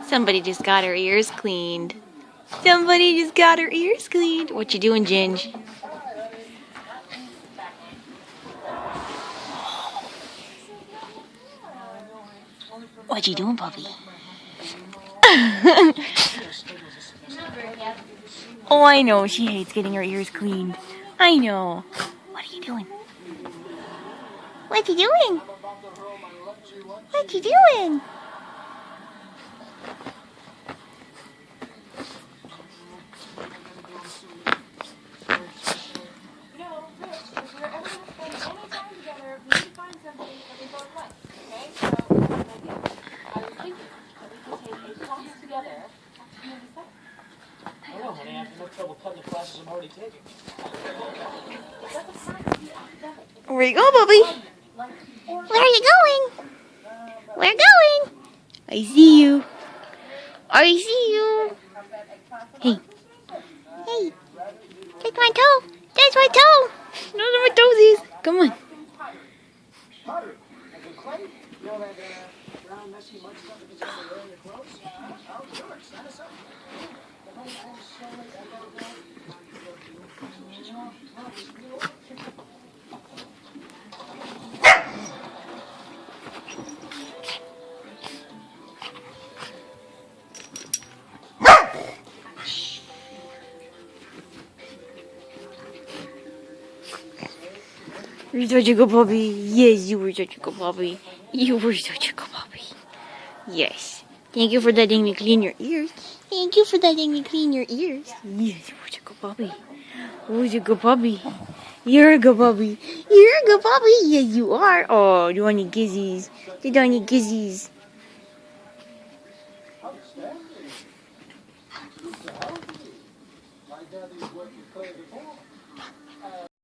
Somebody just got her ears cleaned. Somebody just got her ears cleaned. What you doing, Ginge? What you doing, puppy? Oh, I know. She hates getting her ears cleaned. I know. What are you doing? What you doing? What you doing? Honey, I have no trouble cutting the classes I'm already taking. Where you go, Bubby? Where are you going? Where going? I see you. I see you. Hey. Hey. Take my toe. That's my toe. Those are my toesies. Come on. You're such a good puppy. Yes, you were such a good puppy. You were such a good puppy. Yes. Thank you for letting me clean your ears. Thank you for letting me clean your ears. Yes, you were such a good puppy. Who's a good puppy? You're a good puppy. You're a good puppy. Yes, you are. Oh, you want your gizzies. You don't need gizzies. My daddy's working for the